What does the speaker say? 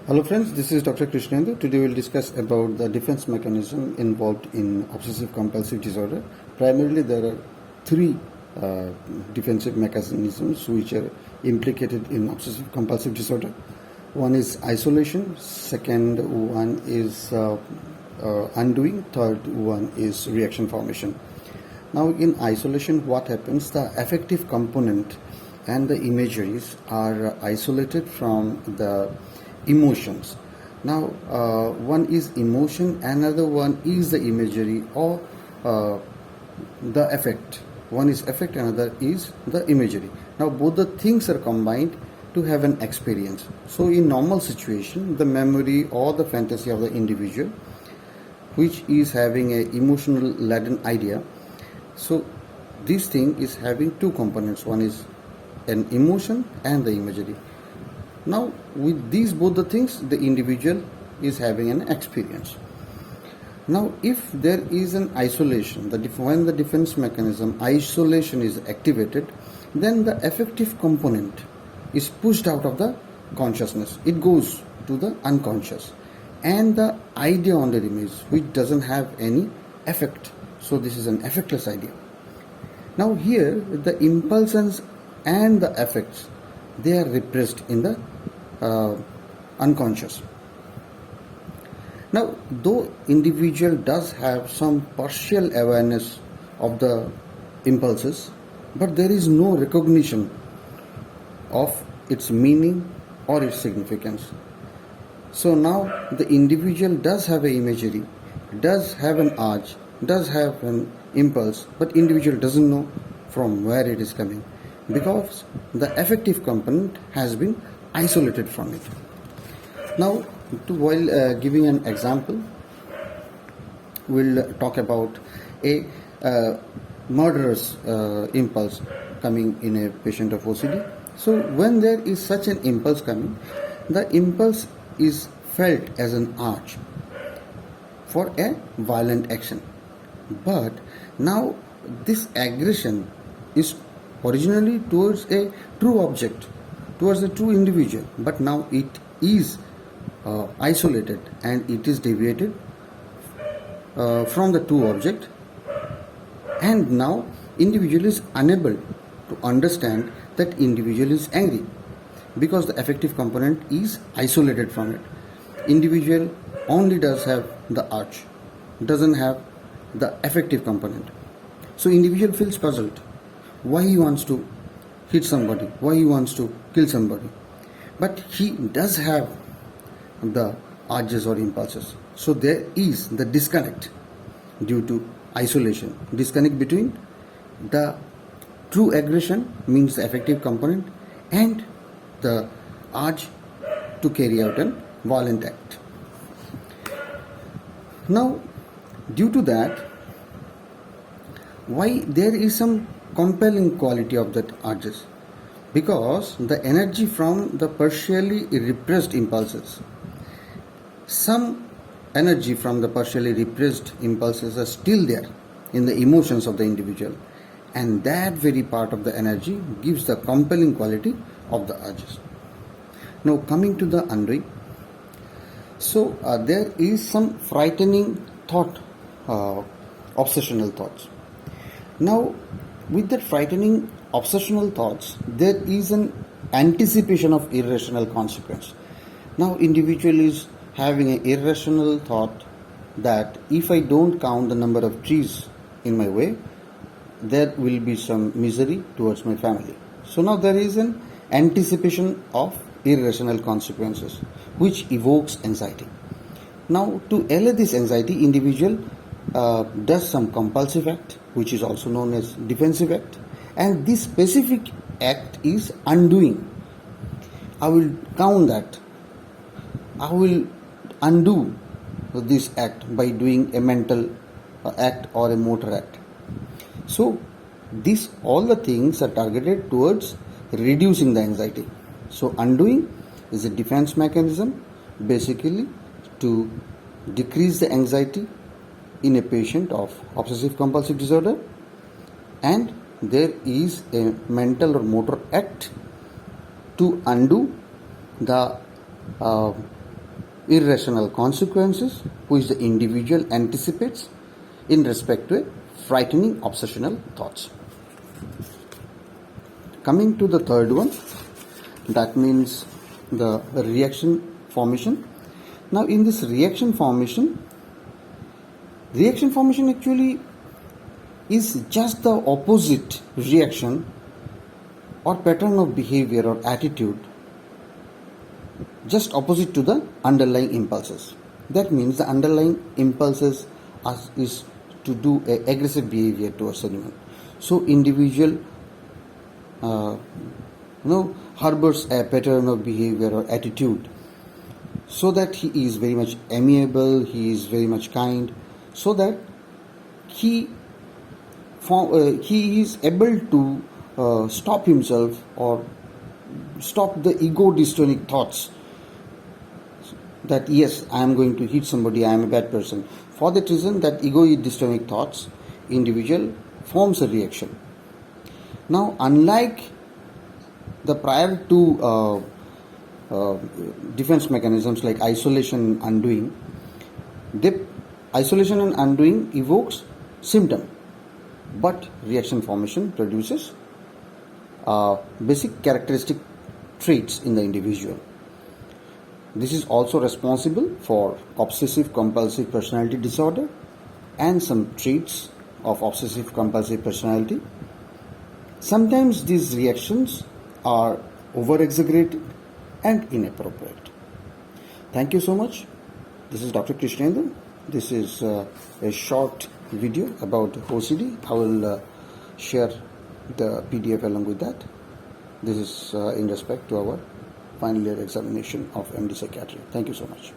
Hello friends, this is Dr. Krishnendu. Today we'll discuss about the defense mechanism involved in obsessive compulsive disorder. Primarily there are three defensive mechanisms which are implicated in obsessive compulsive disorder. One is isolation, second one is undoing, third one is reaction formation. Now in isolation, what happens? The affective component and the imageries are isolated from the emotions. Now one is emotion, another one is the imagery or the effect. One is effect, another is the imagery. Now both the things are combined to have an experience. So in normal situation, the memory or the fantasy of the individual, which is having a emotional laden idea, so this thing is having two components. One is an emotion and the imagery. Now with these both the things, the individual is having an experience. Now if there is an isolation, when the defense mechanism isolation is activated, then the affective component is pushed out of the consciousness. It goes to the unconscious, and the idea on the image which doesn't have any effect. So this is an effectless idea. Now here the impulsions and the affects, they are repressed in the unconscious. Now though individual does have some partial awareness of the impulses, but there is no recognition of its meaning or its significance. So now the individual does have an imagery, does have an urge, does have an impulse, but individual doesn't know from where it is coming, because the affective component has been isolated from it. Now while giving an example, we'll talk about a murderous impulse coming in a patient of OCD. So when there is such an impulse coming, the impulse is felt as an urge for a violent action. But now this aggression is originally towards a true object, towards a true individual, but now it is isolated and it is deviated from the true object, and now individual is unable to understand that individual is angry because the affective component is isolated from it. Individual only does have the urge, doesn't have the affective component. So individual feels puzzled why he wants to hit somebody, why he wants to kill somebody, but he does have the urges or impulses. So there is the disconnect due to isolation, disconnect between the true aggression, means the affective component, and the urge to carry out a violent act. Now due to that, why there is some compelling quality of that urges? Because the energy from the partially repressed impulses, some energy from the partially repressed impulses are still there in the emotions of the individual, and that very part of the energy gives the compelling quality of the urges. Now coming to the undoing, so there is some frightening thought, obsessional thoughts. Now with that frightening obsessional thoughts, there is an anticipation of irrational consequence. Now individual is having an irrational thought that if I don't count the number of trees in my way, there will be some misery towards my family. So now there is an anticipation of irrational consequences which evokes anxiety. Now to allay this anxiety, individual does some compulsive act, which is also known as defensive act, and this specific act is undoing. I will count that. I will undo this act by doing a mental act or a motor act. So these all the things are targeted towards reducing the anxiety. So undoing is a defense mechanism basically to decrease the anxiety in a patient of obsessive compulsive disorder, and there is a mental or motor act to undo the irrational consequences which the individual anticipates in respect to a frightening obsessional thoughts. Coming to the third one, that means the reaction formation. Now in this reaction formation actually is just the opposite reaction or pattern of behavior or attitude, just opposite to the underlying impulses. That means the underlying impulses is to do a aggressive behavior towards anyone. So individual harbors a pattern of behavior or attitude so that he is very much amiable, he is very much kind, so that he is able to stop himself or stop the ego dystonic thoughts that yes, I am going to hit somebody, I am a bad person. For that reason, that ego dystonic thoughts, individual forms a reaction. Now, unlike the prior two defense mechanisms like isolation and undoing, isolation and undoing evokes symptom, but reaction formation produces basic characteristic traits in the individual. This is also responsible for obsessive compulsive personality disorder and some traits of obsessive compulsive personality. Sometimes these reactions are over exaggerated and inappropriate. Thank you so much. This is Dr. Krishnendra. This is a short video about OCD. I will share the PDF along with that. This is in respect to our final year examination of MD Psychiatry. Thank you so much.